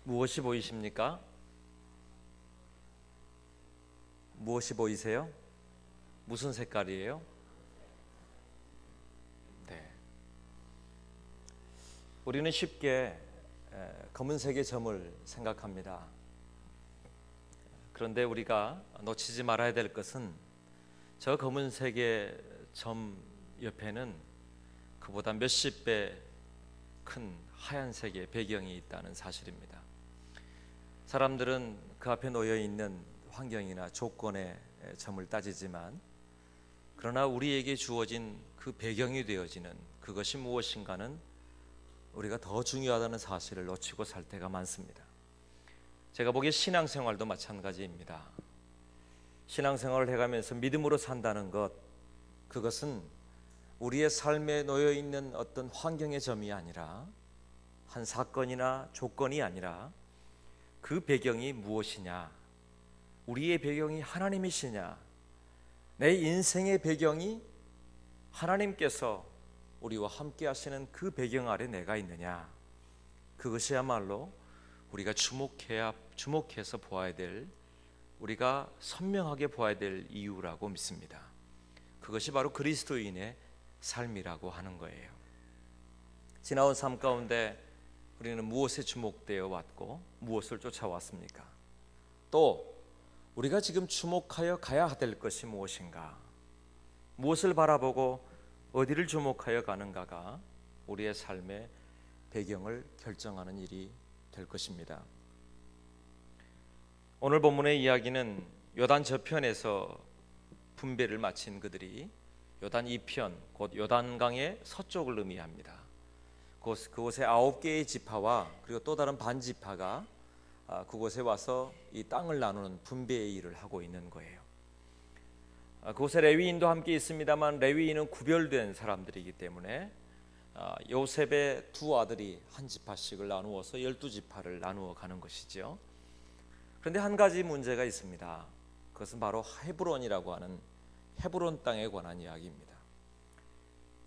무엇이 보이십니까? 무엇이 보이세요? 무슨 색깔이에요? 네. 우리는 쉽게 검은색의 점을 생각합니다. 그런데 우리가 놓치지 말아야 될 것은 저 검은색의 점 옆에는 그보다 몇십 배 큰 하얀색의 배경이 있다는 사실입니다. 사람들은 그 앞에 놓여 있는 환경이나 조건의 점을 따지지만, 그러나 우리에게 주어진 그 배경이 되어지는 그것이 무엇인가는 우리가 더 중요하다는 사실을 놓치고 살 때가 많습니다. 제가 보기에 신앙생활도 마찬가지입니다. 신앙생활을 해가면서 믿음으로 산다는 것, 그것은 우리의 삶에 놓여 있는 어떤 환경의 점이 아니라, 한 사건이나 조건이 아니라 그 배경이 무엇이냐, 우리의 배경이 하나님이시냐, 내 인생의 배경이 하나님께서 우리와 함께 하시는 그 배경 아래 내가 있느냐, 그것이야말로 우리가 주목해서 보아야 될, 우리가 선명하게 보아야 될 이유라고 믿습니다. 그것이 바로 그리스도인의 삶이라고 하는 거예요. 지나온 삶 가운데 우리는 무엇에 주목되어 왔고 무엇을 쫓아왔습니까? 또 우리가 지금 주목하여 가야 될 것이 무엇인가, 무엇을 바라보고 어디를 주목하여 가는가가 우리의 삶의 배경을 결정하는 일이 될 것입니다. 오늘 본문의 이야기는 요단 저편에서 분배를 마친 그들이 요단 이편, 곧 요단강의 서쪽을 의미합니다. 그곳에 9개의 지파와 그리고 또 다른 반지파가 그곳에 와서 이 땅을 나누는 분배의 일을 하고 있는 거예요. 그곳에 레위인도 함께 있습니다만, 레위인은 구별된 사람들이기 때문에 요셉의 두 아들이 한 지파씩을 나누어서 12지파를 나누어 가는 것이죠. 그런데 한 가지 문제가 있습니다. 그것은 바로 헤브론이라고 하는 헤브론 땅에 관한 이야기입니다.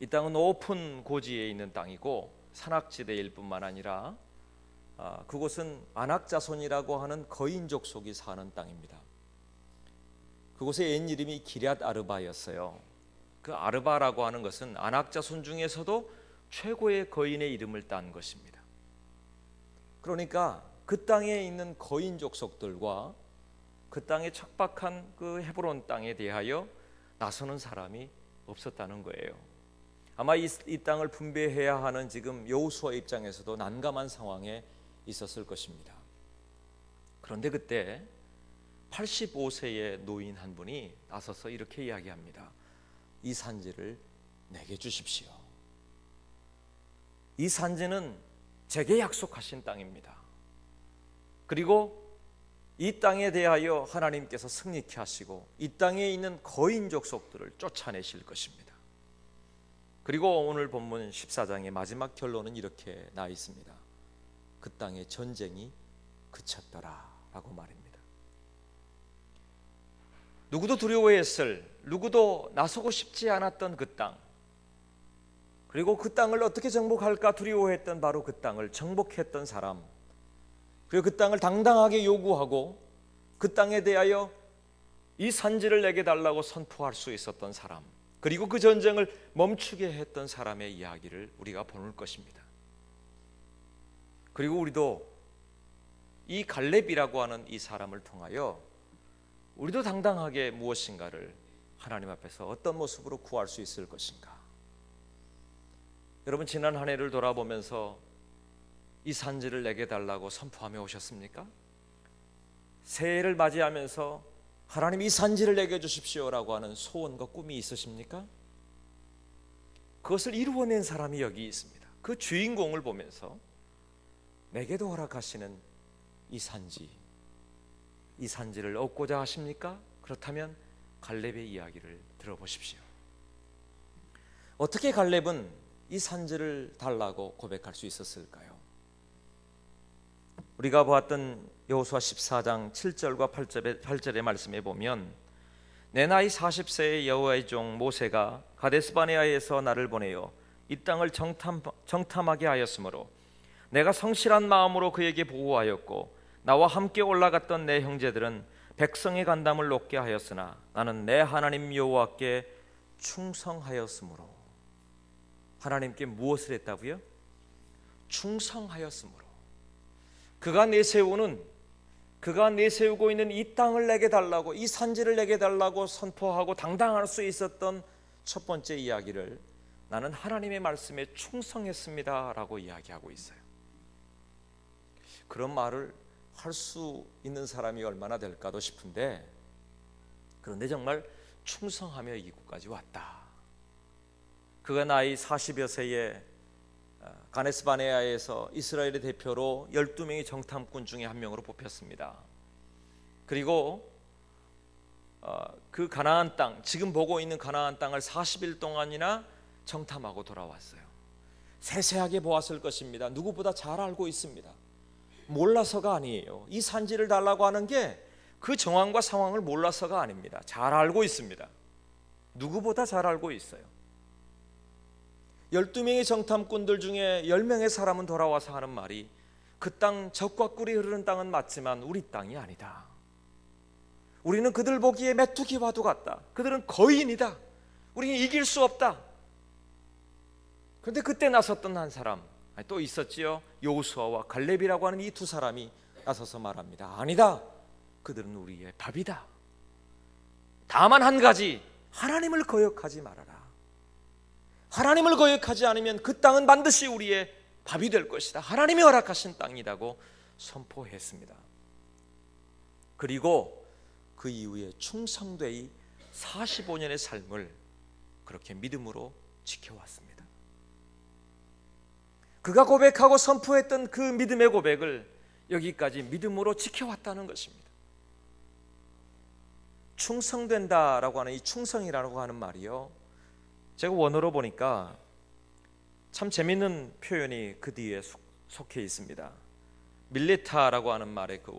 이 땅은 높은 고지에 있는 땅이고 산악지대일 뿐만 아니라 그곳은 아낙 자손이라고 하는 거인 족속이 사는 땅입니다. 그곳의 옛 이름이 기럇 아르바였어요. 그 아르바라고 하는 것은 아낙 자손 중에서도 최고의 거인의 이름을 딴 것입니다. 그러니까 그 땅에 있는 거인 족속들과 그 땅의 척박한 그 헤브론 땅에 대하여 나서는 사람이 없었다는 거예요. 아마 이 땅을 분배해야 하는 지금 여호수아 입장에서도 난감한 상황에 있었을 것입니다. 그런데 그때 85세의 노인 한 분이 나서서 이렇게 이야기합니다. 이 산지를 내게 주십시오. 이 산지는 제게 약속하신 땅입니다. 그리고 이 땅에 대하여 하나님께서 승리케 하시고 이 땅에 있는 거인 족속들을 쫓아내실 것입니다. 그리고 오늘 본문 14장의 마지막 결론은 이렇게 나 있습니다. 그 땅의 전쟁이 그쳤더라 라고 말입니다. 누구도 두려워했을, 누구도 나서고 싶지 않았던 그 땅, 그리고 그 땅을 어떻게 정복할까 두려워했던 바로 그 땅을 정복했던 사람, 그리고 그 땅을 당당하게 요구하고 그 땅에 대하여 이 산지를 내게 달라고 선포할 수 있었던 사람, 그리고 그 전쟁을 멈추게 했던 사람의 이야기를 우리가 보는 것입니다. 그리고 우리도 이 갈렙이라고 하는 이 사람을 통하여 우리도 당당하게 무엇인가를 하나님 앞에서 어떤 모습으로 구할 수 있을 것인가. 여러분, 지난 한 해를 돌아보면서 이 산지를 내게 달라고 선포하며 오셨습니까? 새해를 맞이하면서 하나님 이 산지를 내게 주십시오라고 하는 소원과 꿈이 있으십니까? 그것을 이루어낸 사람이 여기 있습니다. 그 주인공을 보면서 내게도 허락하시는 이 산지를 얻고자 하십니까? 그렇다면 갈렙의 이야기를 들어보십시오. 어떻게 갈렙은 이 산지를 달라고 고백할 수 있었을까요? 우리가 보았던 여호수아 14장 7절과 8절의 말씀에 보면, 내 나이 40세의 여호와의 종 모세가 가데스바네아에서 나를 보내어 이 땅을 정탐하게 하였으므로 내가 성실한 마음으로 그에게 보호하였고 나와 함께 올라갔던 내 형제들은 백성의 간담을 높게 하였으나 나는 내 하나님 여호와께 충성하였으므로. 하나님께 무엇을 했다고요? 충성하였으므로. 그가 내세우고 있는 이 땅을 내게 달라고, 이 산지를 내게 달라고 선포하고 당당할 수 있었던 첫 번째 이야기를 나는 하나님의 말씀에 충성했습니다 라고 이야기하고 있어요. 그런 말을 할 수 있는 사람이 얼마나 될까도 싶은데, 그런데 정말 충성하며 이곳까지 왔다. 그가 나이 40여 세에 가네스 바네아에서 이스라엘의 대표로 12명의 정탐꾼 중에 한 명으로 뽑혔습니다. 그리고 그 가나안 땅, 지금 보고 있는 가나안 땅을 40일 동안이나 정탐하고 돌아왔어요. 세세하게 보았을 것입니다. 누구보다 잘 알고 있습니다. 몰라서가 아니에요. 이 산지를 달라고 하는 게 그 정황과 상황을 몰라서가 아닙니다. 잘 알고 있습니다. 누구보다 잘 알고 있어요. 12명의 정탐꾼들 중에 10명의 사람은 돌아와서 하는 말이, 그 땅 젖과 꿀이 흐르는 땅은 맞지만 우리 땅이 아니다. 우리는 그들 보기에 메뚜기와도 같다. 그들은 거인이다. 우리는 이길 수 없다. 그런데 그때 나섰던 한 사람 또 있었지요. 여호수아와 갈렙이라고 하는 이 두 사람이 나서서 말합니다. 아니다. 그들은 우리의 밥이다. 다만 한 가지, 하나님을 거역하지 말아라. 하나님을 거역하지 않으면 그 땅은 반드시 우리의 밥이 될 것이다. 하나님이 허락하신 땅이라고 선포했습니다. 그리고 그 이후에 충성되이 45년의 삶을 그렇게 믿음으로 지켜왔습니다. 그가 고백하고 선포했던 그 믿음의 고백을 여기까지 믿음으로 지켜왔다는 것입니다. 충성된다라고 하는 이 충성이라고 하는 말이요, 제가 원어로 보니까 참 재미있는 표현이 그 뒤에 속해 있습니다. 밀레타라고 하는 말의 그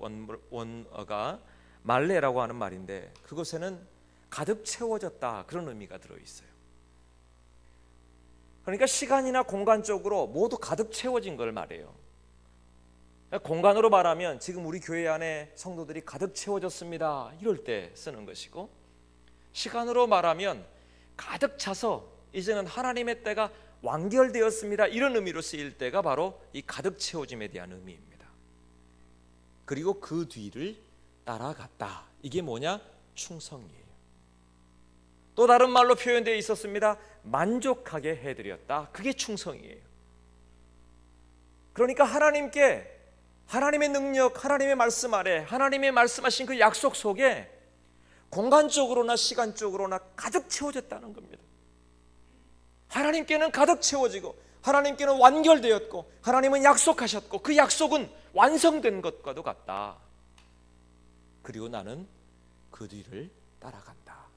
원어가 말레라고 하는 말인데, 그것에는 가득 채워졌다, 그런 의미가 들어있어요. 그러니까 시간이나 공간적으로 모두 가득 채워진 걸 말해요. 공간으로 말하면 지금 우리 교회 안에 성도들이 가득 채워졌습니다, 이럴 때 쓰는 것이고, 시간으로 말하면 가득 차서 이제는 하나님의 때가 완결되었습니다, 이런 의미로 쓰일 때가 바로 이 가득 채워짐에 대한 의미입니다. 그리고 그 뒤를 따라갔다, 이게 뭐냐? 충성이에요. 또 다른 말로 표현되어 있었습니다. 만족하게 해드렸다, 그게 충성이에요. 그러니까 하나님께, 하나님의 능력, 하나님의 말씀 아래, 하나님의 말씀하신 그 약속 속에 공간적으로나 시간적으로나 가득 채워졌다는 겁니다. 하나님께는 가득 채워지고, 하나님께는 완결되었고, 하나님은 약속하셨고, 그 약속은 완성된 것과도 같다. 그리고 나는 그 뒤를 따라간다.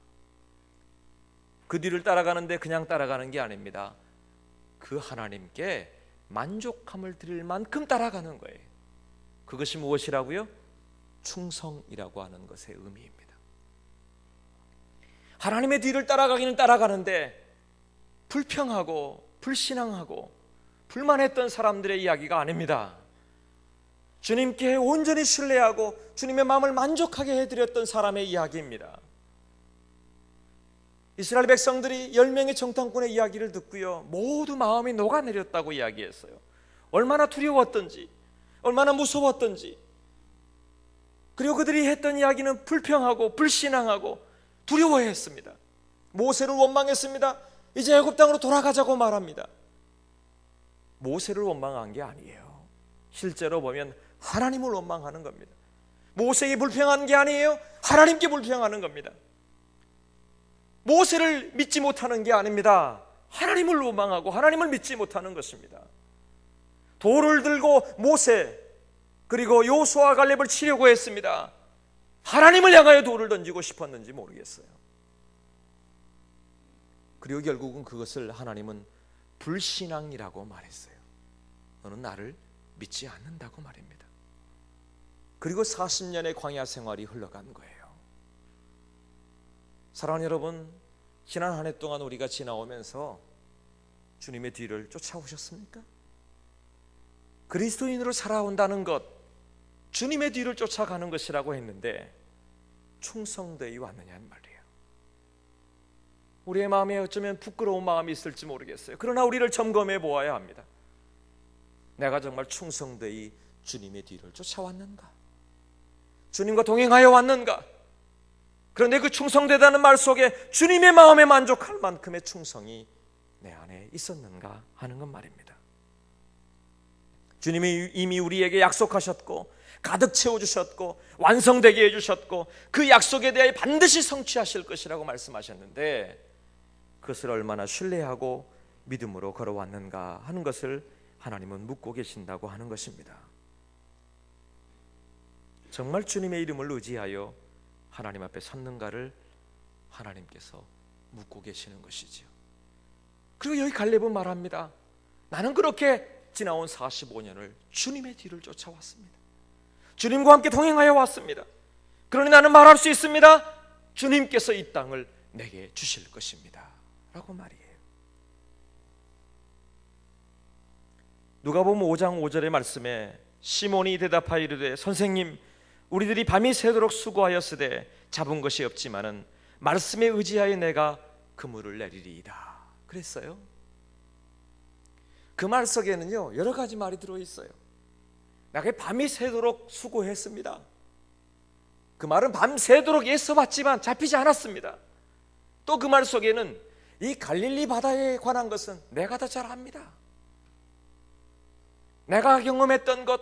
그 뒤를 따라가는데 그냥 따라가는 게 아닙니다. 그 하나님께 만족함을 드릴 만큼 따라가는 거예요. 그것이 무엇이라고요? 충성이라고 하는 것의 의미입니다. 하나님의 뒤를 따라가기는 따라가는데 불평하고 불신앙하고 불만했던 사람들의 이야기가 아닙니다. 주님께 온전히 신뢰하고 주님의 마음을 만족하게 해드렸던 사람의 이야기입니다. 이스라엘 백성들이 10명의 정탐꾼의 이야기를 듣고요, 모두 마음이 녹아내렸다고 이야기했어요. 얼마나 두려웠던지, 얼마나 무서웠던지. 그리고 그들이 했던 이야기는 불평하고 불신앙하고 두려워했습니다. 모세를 원망했습니다. 이제 애굽 땅으로 돌아가자고 말합니다. 모세를 원망한 게 아니에요. 실제로 보면 하나님을 원망하는 겁니다. 모세에게 불평한 게 아니에요. 하나님께 불평하는 겁니다. 모세를 믿지 못하는 게 아닙니다. 하나님을 원망하고 하나님을 믿지 못하는 것입니다. 돌을 들고 모세 그리고 여호수아와 갈렙을 치려고 했습니다. 하나님을 향하여 돌을 던지고 싶었는지 모르겠어요. 그리고 결국은 그것을 하나님은 불신앙이라고 말했어요. 너는 나를 믿지 않는다고 말입니다. 그리고 40년의 광야 생활이 흘러간 거예요. 사랑하는 여러분, 지난 한 해 동안 우리가 지나오면서 주님의 뒤를 쫓아오셨습니까? 그리스도인으로 살아온다는 것, 주님의 뒤를 쫓아가는 것이라고 했는데 충성되이 왔느냐는 말이에요. 우리의 마음에 어쩌면 부끄러운 마음이 있을지 모르겠어요. 그러나 우리를 점검해 보아야 합니다. 내가 정말 충성되이 주님의 뒤를 쫓아왔는가? 주님과 동행하여 왔는가? 그런데 그 충성되다는 말 속에 주님의 마음에 만족할 만큼의 충성이 내 안에 있었는가 하는 것 말입니다. 주님이 이미 우리에게 약속하셨고 가득 채워주셨고 완성되게 해주셨고 그 약속에 대하여 반드시 성취하실 것이라고 말씀하셨는데 그것을 얼마나 신뢰하고 믿음으로 걸어왔는가 하는 것을 하나님은 묻고 계신다고 하는 것입니다. 정말 주님의 이름을 의지하여 하나님 앞에 섰는가를 하나님께서 묻고 계시는 것이지요. 그리고 여기 갈렙은 말합니다. 나는 그렇게 지나온 45년을 주님의 뒤를 쫓아왔습니다. 주님과 함께 동행하여 왔습니다. 그러니 나는 말할 수 있습니다. 주님께서 이 땅을 내게 주실 것입니다 라고 말이에요. 누가복음 5장 5절의 말씀에 시몬이 대답하여 이르되 선생님 우리들이 밤이 새도록 수고하였으되 잡은 것이 없지만은 말씀에 의지하여 내가 그물을 내리리이다 그랬어요. 그 말 속에는요 여러 가지 말이 들어있어요. 내가 밤이 새도록 수고했습니다. 그 말은 밤새도록 애써봤지만 잡히지 않았습니다. 또 그 말 속에는 이 갈릴리 바다에 관한 것은 내가 더 잘 압니다. 내가 경험했던 것,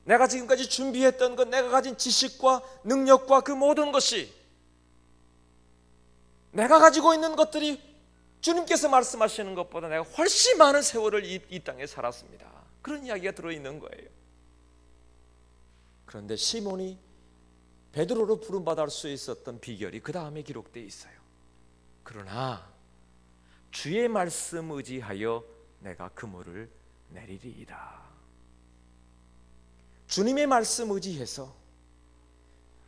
내가 지금까지 준비했던 것, 내가 가진 지식과 능력과 그 모든 것이 내가 가지고 있는 것들이 주님께서 말씀하시는 것보다 내가 훨씬 많은 세월을 이 땅에 살았습니다. 그런 이야기가 들어있는 거예요. 그런데 시몬이 베드로로 부름받을 수 있었던 비결이 그 다음에 기록되어 있어요. 그러나 주의 말씀 의지하여 내가 그물을 내리리이다. 주님의 말씀 의지해서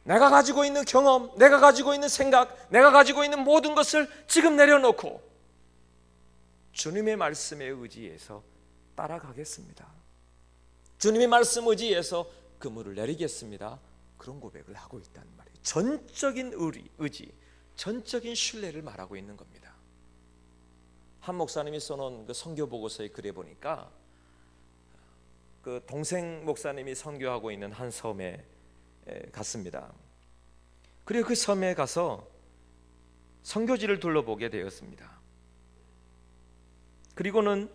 내가 가지고 있는 경험, 내가 가지고 있는 생각, 내가 가지고 있는 모든 것을 지금 내려놓고 주님의 말씀에 의지해서 따라가겠습니다. 주님의 말씀 의지해서 그물을 내리겠습니다. 그런 고백을 하고 있다는 말이에요. 전적인 의지, 전적인 신뢰를 말하고 있는 겁니다. 한 목사님이 써놓은 그 선교 보고서에 글에 보니까 그 동생 목사님이 선교하고 있는 한 섬에 갔습니다. 그리고 그 섬에 가서 선교지를 둘러보게 되었습니다. 그리고는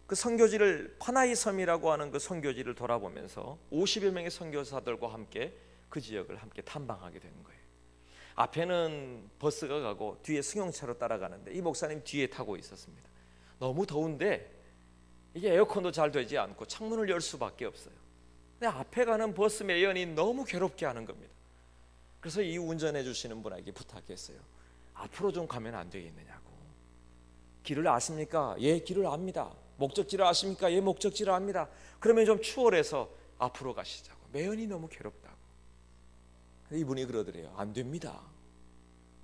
그 선교지를 파나이 섬이라고 하는 그 선교지를 돌아보면서 50여 명의 선교사들과 함께 그 지역을 함께 탐방하게 되는 거예요. 앞에는 버스가 가고 뒤에 승용차로 따라가는데 이 목사님 뒤에 타고 있었습니다. 너무 더운데 이게 에어컨도 잘 되지 않고 창문을 열 수밖에 없어요. 근데 앞에 가는 버스 매연이 너무 괴롭게 하는 겁니다. 그래서 이 운전해 주시는 분에게 부탁했어요. 앞으로 좀 가면 안 되겠느냐고. 길을 아십니까? 예, 길을 압니다. 목적지를 아십니까? 예, 목적지를 압니다. 그러면 좀 추월해서 앞으로 가시자고. 매연이 너무 괴롭다고. 이분이 그러더래요. 안 됩니다.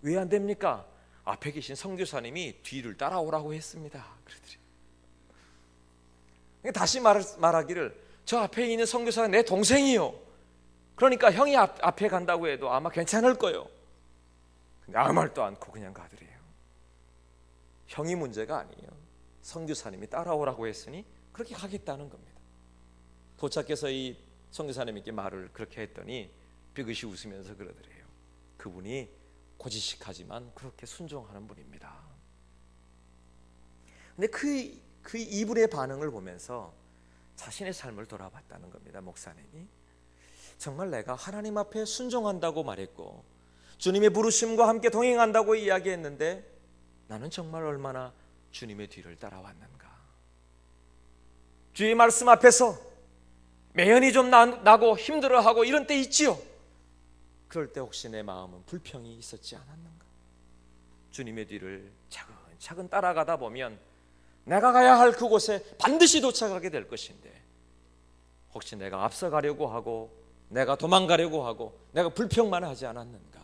왜 안 됩니까? 앞에 계신 선교사님이 뒤를 따라오라고 했습니다. 그러더래요. 다시 말하기를 저 앞에 있는 선교사가 내 동생이요. 그러니까 형이 앞에 간다고 해도 아마 괜찮을 거요. 근데 아무 말도 않고 그냥 가더래요. 형이 문제가 아니에요. 선교사님이 따라오라고 했으니 그렇게 가겠다는 겁니다. 도착해서 이 선교사님께 말을 그렇게 했더니 삐그시 웃으면서 그러더래요. 그분이 고지식하지만 그렇게 순종하는 분입니다. 근데 그 이분의 반응을 보면서 자신의 삶을 돌아봤다는 겁니다. 목사님이 정말 내가 하나님 앞에 순종한다고 말했고 주님의 부르심과 함께 동행한다고 이야기했는데 나는 정말 얼마나 주님의 뒤를 따라왔는가. 주의 말씀 앞에서 매연이 좀 나고 힘들어하고 이런 때 있지요. 그럴 때 혹시 내 마음은 불평이 있었지 않았는가. 주님의 뒤를 차근차근 따라가다 보면 내가 가야 할 그곳에 반드시 도착하게 될 것인데 혹시 내가 앞서가려고 하고 내가 도망가려고 하고 내가 불평만 하지 않았는가.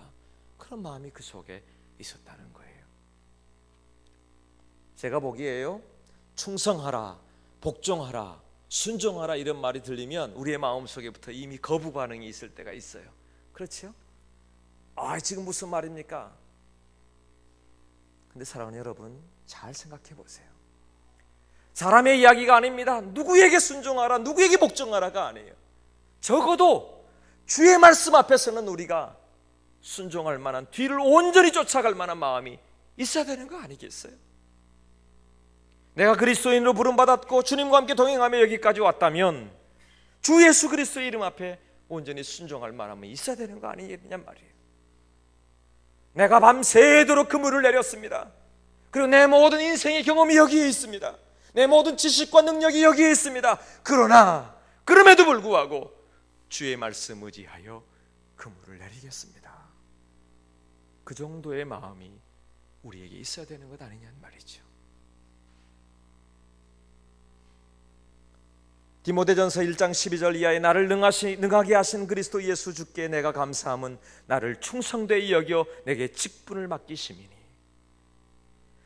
그런 마음이 그 속에 있었다는 거예요. 제가 보기에요, 충성하라, 복종하라, 순종하라 이런 말이 들리면 우리의 마음속에부터 이미 거부 반응이 있을 때가 있어요. 그렇죠? 지금 무슨 말입니까? 근데 사랑하는 여러분, 잘 생각해 보세요. 사람의 이야기가 아닙니다. 누구에게 순종하라, 누구에게 복종하라가 아니에요. 적어도 주의 말씀 앞에서는 우리가 순종할 만한, 뒤를 온전히 쫓아갈 만한 마음이 있어야 되는 거 아니겠어요? 내가 그리스도인으로 부름받았고 주님과 함께 동행하며 여기까지 왔다면 주 예수 그리스도의 이름 앞에 온전히 순종할 마음이 있어야 되는 거 아니겠냐 말이에요. 내가 밤새도록 그물을 내렸습니다. 그리고 내 모든 인생의 경험이 여기에 있습니다. 내 모든 지식과 능력이 여기에 있습니다. 그러나 그럼에도 불구하고 주의 말씀 의지하여 그물을 내리겠습니다. 그 정도의 마음이 우리에게 있어야 되는 것 아니냐는 말이죠. 디모데전서 1장 12절 이하에 나를 능하게 하신 그리스도 예수 주께 내가 감사함은 나를 충성되이 여겨 내게 직분을 맡기심이니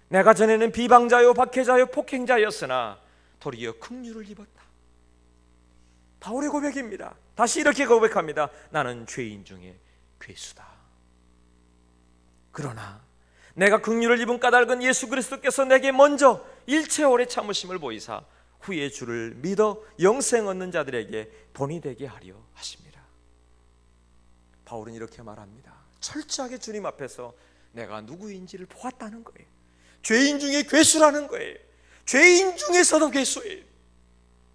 내가 전에는 비방자요 박해자요 폭행자였으나 도리어 긍휼을 입었다. 바울의 고백입니다. 다시 이렇게 고백합니다. 나는 죄인 중에 괴수다. 그러나 내가 긍휼을 입은 까닭은 예수 그리스도께서 내게 먼저 일체 오래 참으심을 보이사 후에 주를 믿어 영생 얻는 자들에게 본이 되게 하려 하십니다. 바울은 이렇게 말합니다. 철저하게 주님 앞에서 내가 누구인지를 보았다는 거예요. 죄인 중에 괴수라는 거예요. 죄인 중에서도 괴수예요.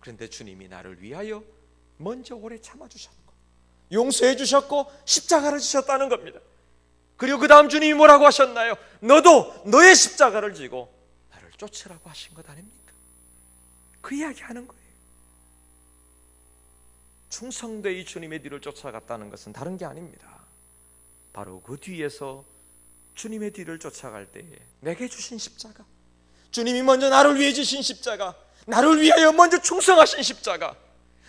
그런데 주님이 나를 위하여 먼저 오래 참아주셨고 용서해 주셨고 십자가를 지셨다는 겁니다. 그리고 그 다음 주님이 뭐라고 하셨나요? 너도 너의 십자가를 지고 나를 쫓으라고 하신 것 아닙니까? 그 이야기 하는 거예요. 충성되이 주님의 뒤를 쫓아갔다는 것은 다른 게 아닙니다. 바로 그 뒤에서 주님의 뒤를 쫓아갈 때에 내게 주신 십자가, 주님이 먼저 나를 위해 주신 십자가, 나를 위하여 먼저 충성하신 십자가,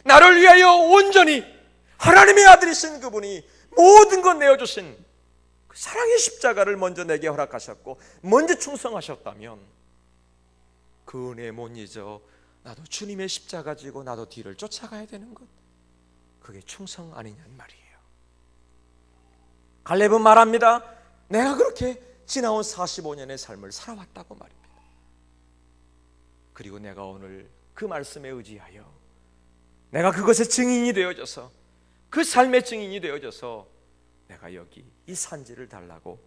나를 위하여 온전히 하나님의 아들이신 그분이 모든 것 내어주신 그 사랑의 십자가를 먼저 내게 허락하셨고 먼저 충성하셨다면 그 은혜 못 잊어 나도 주님의 십자가 지고 나도 뒤를 쫓아가야 되는 것, 그게 충성 아니냐는 말이에요. 갈렙은 말합니다. 내가 그렇게 지나온 45년의 삶을 살아왔다고 말입니다. 그리고 내가 오늘 그 말씀에 의지하여 내가 그것의 증인이 되어져서 그 삶의 증인이 되어져서 내가 여기 이 산지를 달라고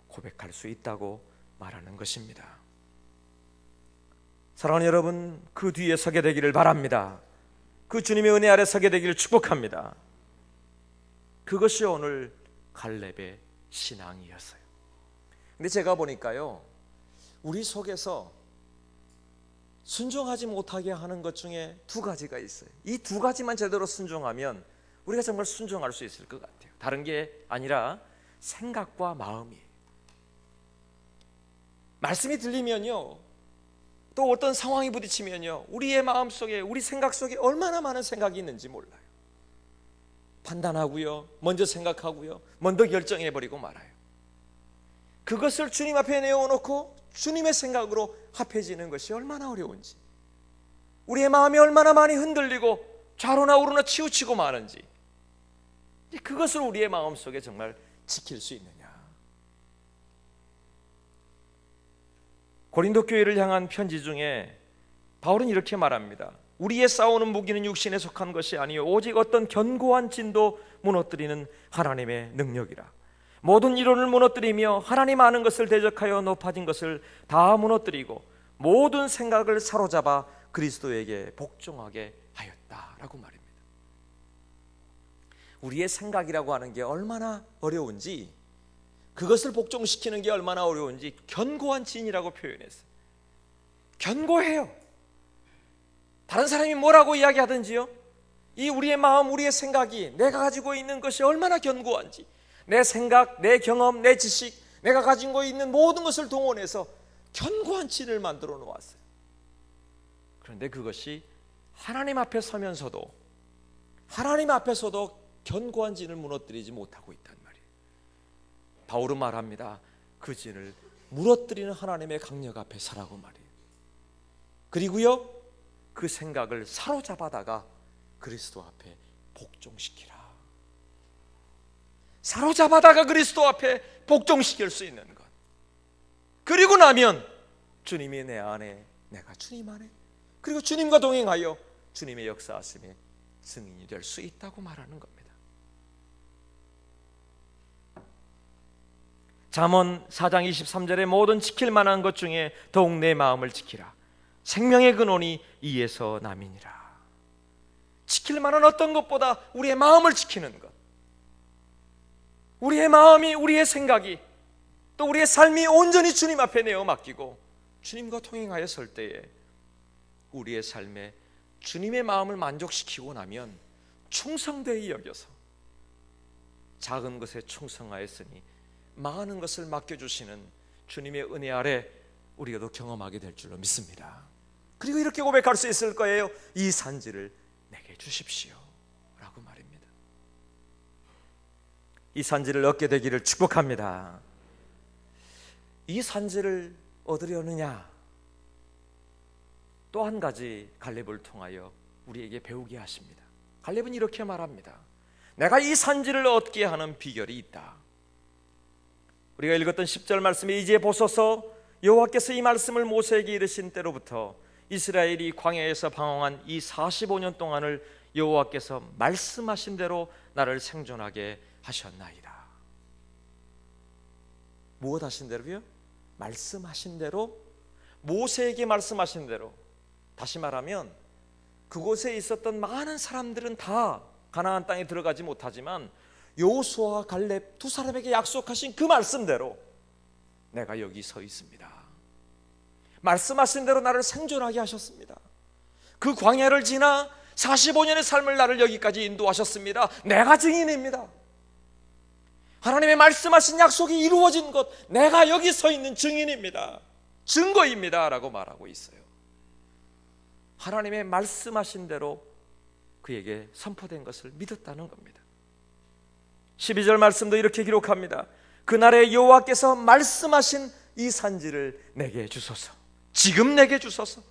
고백할 수 있다고 말하는 것입니다. 사랑하는 여러분, 그 뒤에 서게 되기를 바랍니다. 그 주님의 은혜 아래 서게 되기를 축복합니다. 그것이 오늘 갈렙의 신앙이었어요. 근데 제가 보니까요, 우리 속에서 순종하지 못하게 하는 것 중에 두 가지가 있어요. 이 두 가지만 제대로 순종하면 우리가 정말 순종할 수 있을 것 같아요. 다른 게 아니라 생각과 마음이에요. 말씀이 들리면요, 또 어떤 상황이 부딪히면요, 우리의 마음속에, 우리 생각 속에 얼마나 많은 생각이 있는지 몰라요. 판단하고요, 먼저 생각하고요, 먼저 결정해버리고 말아요. 그것을 주님 앞에 내어놓고 주님의 생각으로 합해지는 것이 얼마나 어려운지, 우리의 마음이 얼마나 많이 흔들리고 좌로나 우로나 치우치고 마는지, 그것을 우리의 마음속에 정말 지킬 수 있느냐. 고린도 교회를 향한 편지 중에 바울은 이렇게 말합니다. 우리의 싸우는 무기는 육신에 속한 것이 아니요 오직 어떤 견고한 진도 무너뜨리는 하나님의 능력이라. 모든 이론을 무너뜨리며 하나님 아는 것을 대적하여 높아진 것을 다 무너뜨리고 모든 생각을 사로잡아 그리스도에게 복종하게 하였다라고 말입니다. 우리의 생각이라고 하는 게 얼마나 어려운지, 그것을 복종시키는 게 얼마나 어려운지 견고한 진이라고 표현했어요. 견고해요. 다른 사람이 뭐라고 이야기하든지요, 이 우리의 마음, 우리의 생각이, 내가 가지고 있는 것이 얼마나 견고한지, 내 생각, 내 경험, 내 지식, 내가 가지고 있는 모든 것을 동원해서 견고한 진을 만들어 놓았어요. 그런데 그것이 하나님 앞에 서면서도, 하나님 앞에서도 견고한 진을 무너뜨리지 못하고 있단 말이에요. 바울은 말합니다. 그 진을 무너뜨리는 하나님의 강력 앞에 서라고 말이에요. 그리고요, 그 생각을 사로잡아다가 그리스도 앞에 복종시키라. 사로잡아다가 그리스도 앞에 복종시킬 수 있는 것. 그리고 나면 주님이 내 안에, 내가 주님 안에, 그리고 주님과 동행하여 주님의 역사하심의 증인이 될 수 있다고 말하는 겁니다. 잠언 4장 23절에 모든 지킬 만한 것 중에 더욱 내 마음을 지키라. 생명의 근원이 이에서 남이니라. 지킬 만한 어떤 것보다 우리의 마음을 지키는 것, 우리의 마음이, 우리의 생각이, 또 우리의 삶이 온전히 주님 앞에 내어 맡기고 주님과 통행하여 설 때에 우리의 삶에 주님의 마음을 만족시키고 나면 충성되이 여겨서 작은 것에 충성하였으니 많은 것을 맡겨주시는 주님의 은혜 아래 우리가 더 경험하게 될 줄로 믿습니다. 그리고 이렇게 고백할 수 있을 거예요. 이 산지를 내게 주십시오 라고 말입니다. 이 산지를 얻게 되기를 축복합니다. 이 산지를 얻으려느냐, 또 한 가지 갈렙을 통하여 우리에게 배우게 하십니다. 갈렙은 이렇게 말합니다. 내가 이 산지를 얻게 하는 비결이 있다. 우리가 읽었던 10절 말씀에 이제 보소서 여호와께서 이 말씀을 모세에게 이르신 때로부터 이스라엘이 광야에서 방황한 이 45년 동안을 여호와께서 말씀하신 대로 나를 생존하게 하셨나이다. 무엇 하신 대로요? 말씀하신 대로, 모세에게 말씀하신 대로. 다시 말하면 그곳에 있었던 많은 사람들은 다 가나안 땅에 들어가지 못하지만 여호수아와 갈렙 두 사람에게 약속하신 그 말씀대로 내가 여기 서 있습니다. 말씀하신 대로 나를 생존하게 하셨습니다. 그 광야를 지나 45년의 삶을 나를 여기까지 인도하셨습니다. 내가 증인입니다. 하나님의 말씀하신 약속이 이루어진 것, 내가 여기 서 있는 증인입니다. 증거입니다 라고 말하고 있어요. 하나님의 말씀하신 대로 그에게 선포된 것을 믿었다는 겁니다. 12절 말씀도 이렇게 기록합니다. 그날에 여호와께서 말씀하신 이 산지를 내게 주소서. 지금 내게 주소서.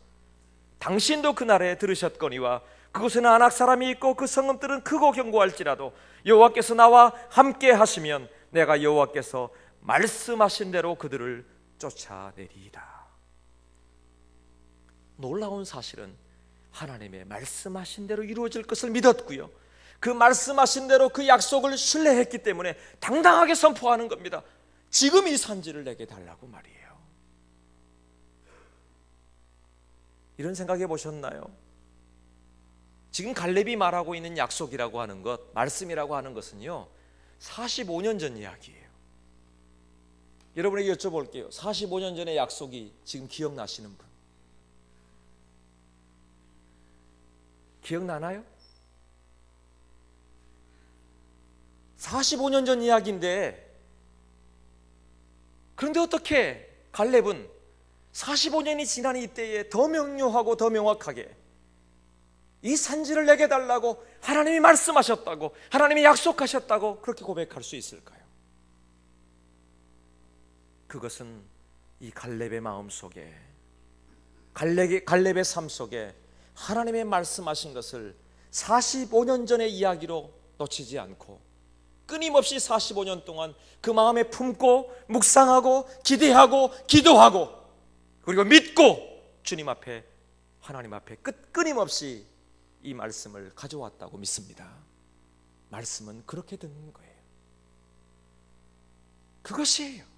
당신도 그날에 들으셨거니와 그곳에는 아낙 사람이 있고 그 성읍들은 크고 견고할지라도 여호와께서 나와 함께 하시면 내가 여호와께서 말씀하신 대로 그들을 쫓아내리이다. 놀라운 사실은 하나님의 말씀하신 대로 이루어질 것을 믿었고요, 그 말씀하신 대로 그 약속을 신뢰했기 때문에 당당하게 선포하는 겁니다. 지금 이 산지를 내게 달라고 말이에요. 이런 생각해 보셨나요? 지금 갈렙이 말하고 있는 약속이라고 하는 것, 말씀이라고 하는 것은요 45년 전 이야기예요. 여러분에게 여쭤볼게요. 45년 전의 약속이 지금 기억나시는 분? 기억나나요? 45년 전 이야기인데, 그런데 어떻게 갈렙은 45년이 지난 이때에 더 명료하고 더 명확하게 이 산지를 내게 달라고 하나님이 말씀하셨다고, 하나님이 약속하셨다고 그렇게 고백할 수 있을까요? 그것은 이 갈렙의 마음 속에, 갈렙의 삶 속에 하나님의 말씀하신 것을 45년 전의 이야기로 놓치지 않고 끊임없이 45년 동안 그 마음에 품고 묵상하고 기대하고 기도하고 그리고 믿고 주님 앞에, 하나님 앞에 끊임없이 이 말씀을 가져왔다고 믿습니다. 말씀은 그렇게 듣는 거예요. 그것이에요.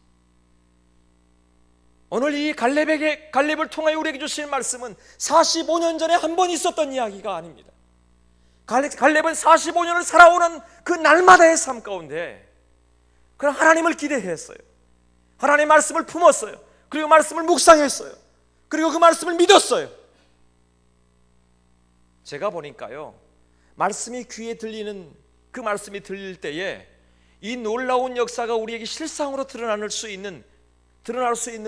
오늘 이 갈렙을 통하여 우리에게 주신 말씀은 45년 전에 한 번 있었던 이야기가 아닙니다. 갈렙은 45년을 살아오는 그 날마다의 삶 가운데 그냥 하나님을 기대했어요. 하나님의 말씀을 품었어요. 그리고 말씀을 묵상했어요. 그리고 그 말씀을 믿었어요. 제가 보니까요, 말씀이 귀에 들리는, 그 말씀이 들릴 때에 이 놀라운 역사가 우리에게 실상으로 드러날 수 있는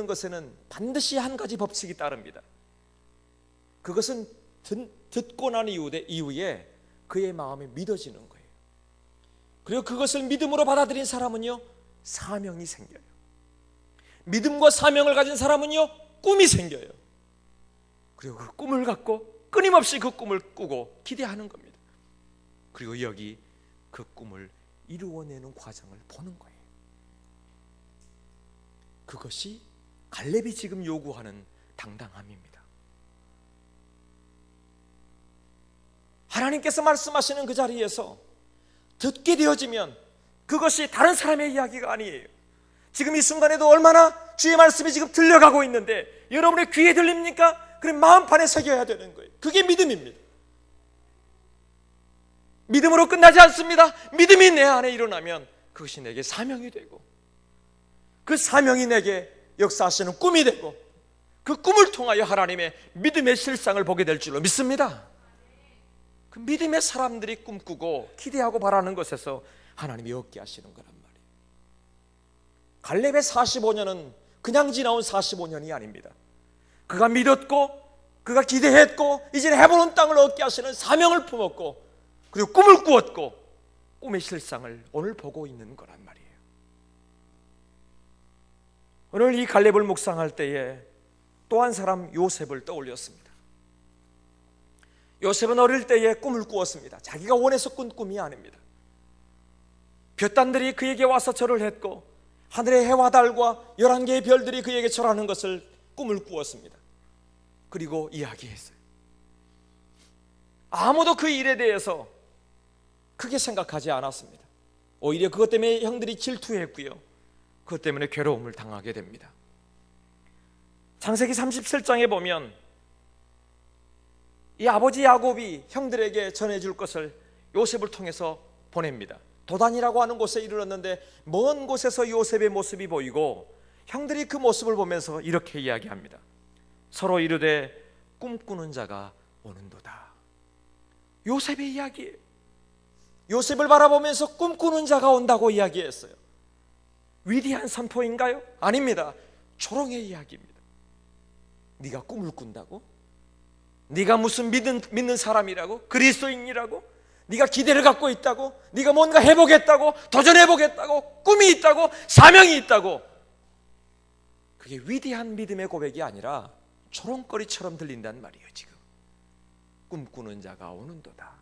것에는 반드시 한 가지 법칙이 따릅니다. 그것은 듣고 난 이후에 그의 마음이 믿어지는 거예요. 그리고 그것을 믿음으로 받아들인 사람은요 사명이 생겨요. 믿음과 사명을 가진 사람은요 꿈이 생겨요. 그리고 그 꿈을 갖고 끊임없이 그 꿈을 꾸고 기대하는 겁니다. 그리고 여기 그 꿈을 이루어내는 과정을 보는 거예요. 그것이 갈렙이 지금 요구하는 당당함입니다. 하나님께서 말씀하시는 그 자리에서 듣게 되어지면 그것이 다른 사람의 이야기가 아니에요. 지금 이 순간에도 얼마나 주의 말씀이 지금 들려가고 있는데 여러분의 귀에 들립니까? 그럼 마음판에 새겨야 되는 거예요. 그게 믿음입니다. 믿음으로 끝나지 않습니다. 믿음이 내 안에 일어나면 그것이 내게 사명이 되고, 그 사명이 내게 역사하시는 꿈이 되고, 그 꿈을 통하여 하나님의 믿음의 실상을 보게 될 줄로 믿습니다. 그 믿음의 사람들이 꿈꾸고 기대하고 바라는 것에서 하나님이 얻게 하시는 거란 말이에요. 갈렙의 45년은 그냥 지나온 45년이 아닙니다. 그가 믿었고, 그가 기대했고, 이제 해보는 땅을 얻게 하시는 사명을 품었고, 그리고 꿈을 꾸었고, 꿈의 실상을 오늘 보고 있는 거란 말이에요. 오늘 이 갈렙을 묵상할 때에 또 한 사람 요셉을 떠올렸습니다. 요셉은 어릴 때에 꿈을 꾸었습니다. 자기가 원해서 꾼 꿈이 아닙니다. 볕단들이 그에게 와서 절을 했고, 하늘의 해와 달과 11개의 별들이 그에게 절하는 것을 꿈을 꾸었습니다. 그리고 이야기했어요. 아무도 그 일에 대해서 크게 생각하지 않았습니다. 오히려 그것 때문에 형들이 질투했고요, 그것 때문에 괴로움을 당하게 됩니다. 창세기 37장에 보면 이 아버지 야곱이 형들에게 전해줄 것을 요셉을 통해서 보냅니다. 도단이라고 하는 곳에 이르렀는데 먼 곳에서 요셉의 모습이 보이고 형들이 그 모습을 보면서 이렇게 이야기합니다. 서로 이르되 꿈꾸는 자가 오는도다. 요셉의 이야기예요. 요셉을 바라보면서 꿈꾸는 자가 온다고 이야기했어요. 위대한 선포인가요? 아닙니다. 조롱의 이야기입니다. 네가 꿈을 꾼다고? 네가 무슨 믿는 사람이라고? 그리스도인이라고? 네가 기대를 갖고 있다고? 네가 뭔가 해보겠다고? 도전해보겠다고? 꿈이 있다고? 사명이 있다고? 그게 위대한 믿음의 고백이 아니라 조롱거리처럼 들린단 말이에요. 지금 꿈꾸는 자가 오는도다.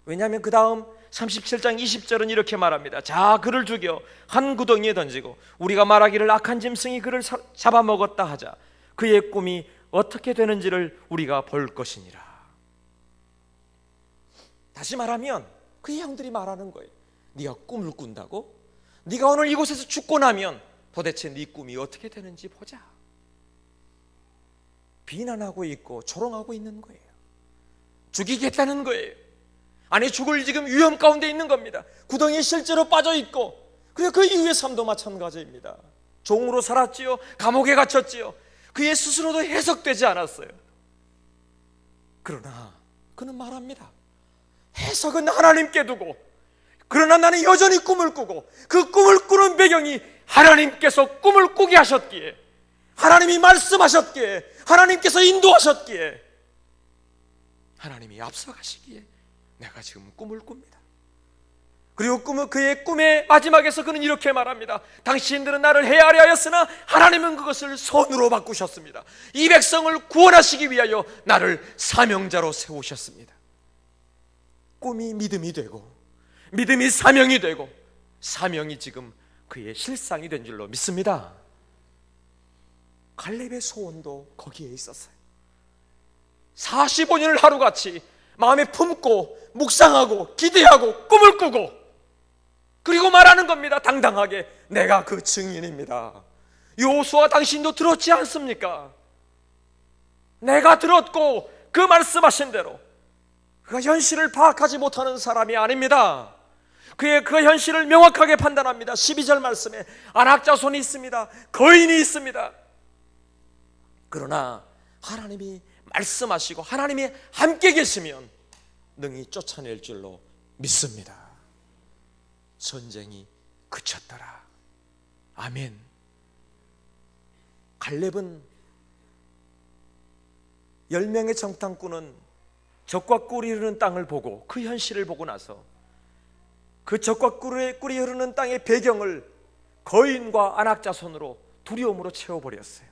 왜냐하면 그 다음 37장 20절은 이렇게 말합니다. 자, 그를 죽여 한 구덩이에 던지고 우리가 말하기를 악한 짐승이 그를 잡아먹었다 하자. 그의 꿈이 어떻게 되는지를 우리가 볼 것이니라. 다시 말하면 그 형들이 말하는 거예요. 네가 꿈을 꾼다고? 네가 오늘 이곳에서 죽고 나면 도대체 네 꿈이 어떻게 되는지 보자. 비난하고 있고 조롱하고 있는 거예요. 죽이겠다는 거예요. 아니, 죽을 지금 위험 가운데 있는 겁니다. 구덩이에 실제로 빠져 있고, 그리고 그 이후의 삶도 마찬가지입니다. 종으로 살았지요. 감옥에 갇혔지요. 그의 스스로도 해석되지 않았어요. 그러나 그는 말합니다. 해석은 하나님께 두고, 그러나 나는 여전히 꿈을 꾸고, 그 꿈을 꾸는 배경이 하나님께서 꿈을 꾸게 하셨기에, 하나님이 말씀하셨기에, 하나님께서 인도하셨기에, 하나님이 앞서가시기에 내가 지금 꿈을 꿉니다. 그리고 그의 꿈의 마지막에서 그는 이렇게 말합니다. 당신들은 나를 헤아려 하였으나 하나님은 그것을 선으로 바꾸셨습니다. 이 백성을 구원하시기 위하여 나를 사명자로 세우셨습니다. 꿈이 믿음이 되고, 믿음이 사명이 되고, 사명이 지금 그의 실상이 된 줄로 믿습니다. 갈렙의 소원도 거기에 있었어요. 45년을 하루같이 마음에 품고 묵상하고 기대하고 꿈을 꾸고, 그리고 말하는 겁니다. 당당하게 내가 그 증인입니다. 여호수아 당신도 들었지 않습니까? 내가 들었고 그 말씀하신 대로 그가 현실을 파악하지 못하는 사람이 아닙니다. 그의 그 현실을 명확하게 판단합니다. 12절 말씀에 안악자손이 있습니다. 거인이 있습니다. 그러나 하나님이 말씀하시고 하나님이 함께 계시면 능히 쫓아낼 줄로 믿습니다. 전쟁이 그쳤더라. 아멘. 갈렙은 10명의 정탐꾼은 적과 꿀이 흐르는 땅을 보고, 그 현실을 보고 나서 그 적과 꿀이 흐르는 땅의 배경을 거인과 안악자손으로 두려움으로 채워버렸어요.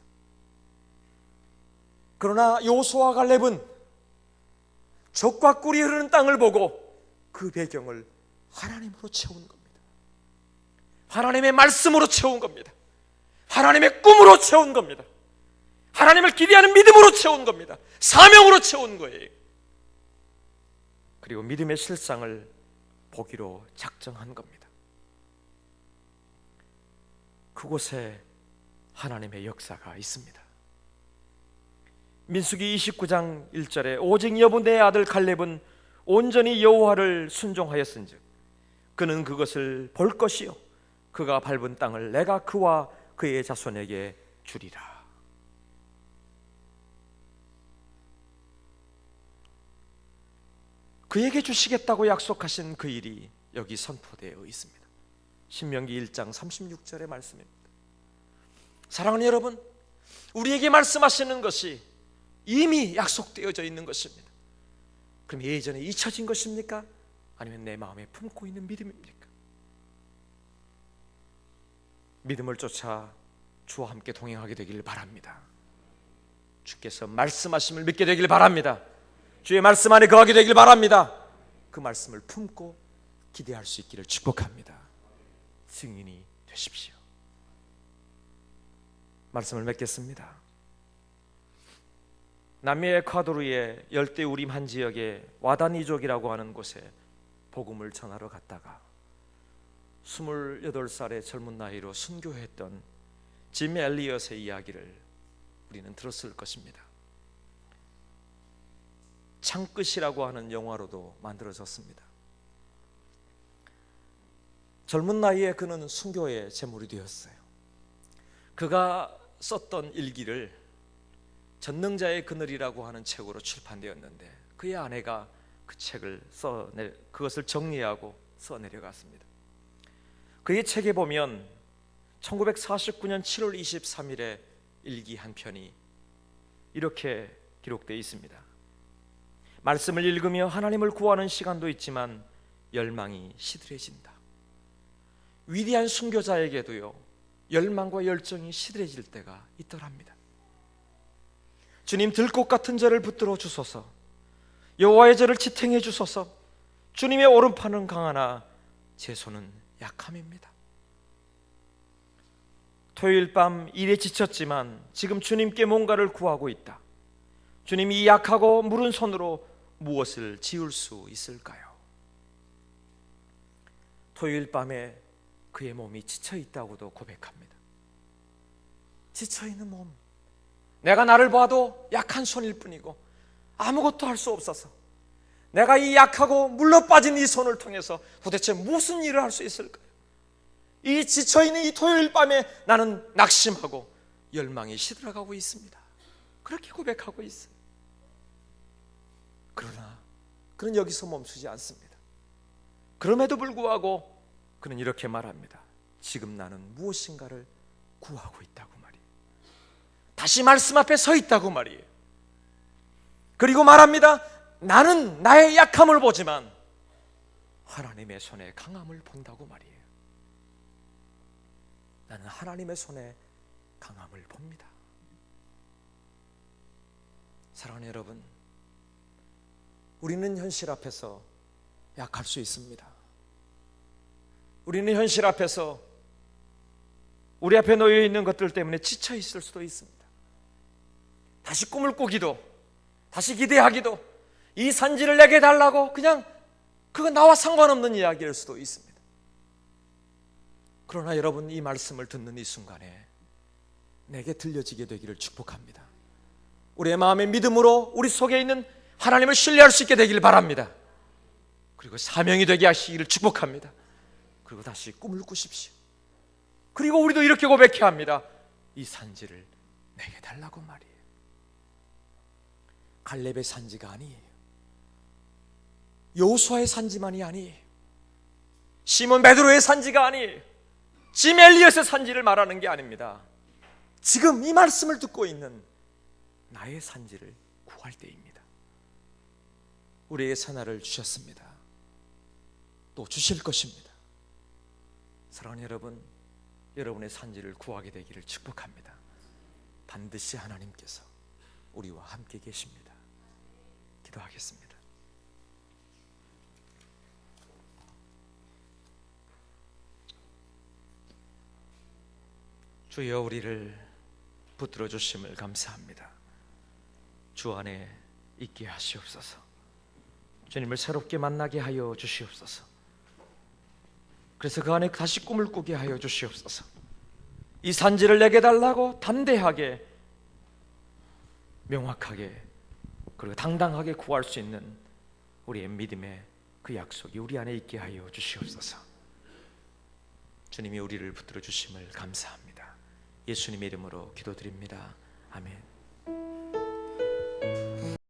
그러나 여호수아와 갈렙은 젖과 꿀이 흐르는 땅을 보고 그 배경을 하나님으로 채운 겁니다. 하나님의 말씀으로 채운 겁니다. 하나님의 꿈으로 채운 겁니다. 하나님을 기대하는 믿음으로 채운 겁니다. 사명으로 채운 거예요. 그리고 믿음의 실상을 보기로 작정한 겁니다. 그곳에 하나님의 역사가 있습니다. 민수기 29장 1절에 오직 여부 내 아들 갈렙은 온전히 여호와를 순종하였은즉 그는 그것을 볼 것이요 그가 밟은 땅을 내가 그와 그의 자손에게 주리라. 그에게 주시겠다고 약속하신 그 일이 여기 선포되어 있습니다. 신명기 1장 36절의 말씀입니다. 사랑하는 여러분, 우리에게 말씀하시는 것이 이미 약속되어져 있는 것입니다. 그럼 예전에 잊혀진 것입니까? 아니면 내 마음에 품고 있는 믿음입니까? 믿음을 쫓아 주와 함께 동행하게 되길 바랍니다. 주께서 말씀하심을 믿게 되길 바랍니다. 주의 말씀 안에 거하게 되길 바랍니다. 그 말씀을 품고 기대할 수 있기를 축복합니다. 증인이 되십시오. 말씀을 맺겠습니다. 남미 에콰도르의 열대우림 한 지역의 와다니족이라고 하는 곳에 복음을 전하러 갔다가 28살의 젊은 나이로 순교했던 짐 엘리엇의 이야기를 우리는 들었을 것입니다. 창끝이라고 하는 영화로도 만들어졌습니다. 젊은 나이에 그는 순교의 제물이 되었어요. 그가 썼던 일기를 전능자의 그늘이라고 하는 책으로 출판되었는데 그의 아내가 그 책을 그것을 정리하고 써내려갔습니다. 그의 책에 보면 1949년 7월 23일에 일기 한 편이 이렇게 기록되어 있습니다. 말씀을 읽으며 하나님을 구하는 시간도 있지만 열망이 시들해진다. 위대한 순교자에게도요, 열망과 열정이 시들해질 때가 있더랍니다. 주님, 들꽃 같은 저를 붙들어 주소서. 여호와의 저를 지탱해 주소서. 주님의 오른팔은 강하나 제 손은 약함입니다. 토요일 밤 일에 지쳤지만 지금 주님께 뭔가를 구하고 있다. 주님, 이 약하고 무른 손으로 무엇을 지을 수 있을까요? 토요일 밤에 그의 몸이 지쳐 있다고도 고백합니다. 지쳐 있는 몸, 내가 나를 봐도 약한 손일 뿐이고 아무것도 할 수 없어서 내가 이 약하고 물러빠진 이 손을 통해서 도대체 무슨 일을 할 수 있을까요? 이 지쳐있는 이 토요일 밤에 나는 낙심하고 열망이 시들어가고 있습니다. 그렇게 고백하고 있어요. 그러나 그는 여기서 멈추지 않습니다. 그럼에도 불구하고 그는 이렇게 말합니다. 지금 나는 무엇인가를 구하고 있다고 말이에요. 다시 말씀 앞에 서 있다고 말이에요. 그리고 말합니다. 나는 나의 약함을 보지만 하나님의 손에 강함을 본다고 말이에요. 나는 하나님의 손에 강함을 봅니다. 사랑하는 여러분, 우리는 현실 앞에서 약할 수 있습니다. 우리는 현실 앞에서 우리 앞에 놓여 있는 것들 때문에 지쳐 있을 수도 있습니다. 다시 꿈을 꾸기도, 다시 기대하기도, 이 산지를 내게 달라고 그냥 그거 나와 상관없는 이야기일 수도 있습니다. 그러나 여러분, 이 말씀을 듣는 이 순간에 내게 들려지게 되기를 축복합니다. 우리의 마음의 믿음으로 우리 속에 있는 하나님을 신뢰할 수 있게 되기를 바랍니다. 그리고 사명이 되게 하시기를 축복합니다. 그리고 다시 꿈을 꾸십시오. 그리고 우리도 이렇게 고백해야 합니다. 이 산지를 내게 달라고 말이에요. 갈렙의 산지가 아니에요. 여호수아의 산지만이 아니에요. 시몬 베드로의 산지가 아니에요. 짐 엘리엇의 산지를 말하는 게 아닙니다. 지금 이 말씀을 듣고 있는 나의 산지를 구할 때입니다. 우리에게 산하를 주셨습니다. 또 주실 것입니다. 사랑하는 여러분, 여러분의 산지를 구하게 되기를 축복합니다. 반드시 하나님께서 우리와 함께 계십니다. 기도하겠습니다. 주여 우리를 붙들어 주심을 감사합니다. 주 안에 있게 하시옵소서. 주님을 새롭게 만나게 하여 주시옵소서. 그래서 그 안에 다시 꿈을 꾸게 하여 주시옵소서. 이 산지를 내게 달라고 담대하게, 명확하게, 그리고 당당하게 구할 수 있는 우리의 믿음의 그 약속이 우리 안에 있게 하여 주시옵소서. 주님이 우리를 붙들어 주심을 감사합니다. 예수님의 이름으로 기도드립니다. 아멘.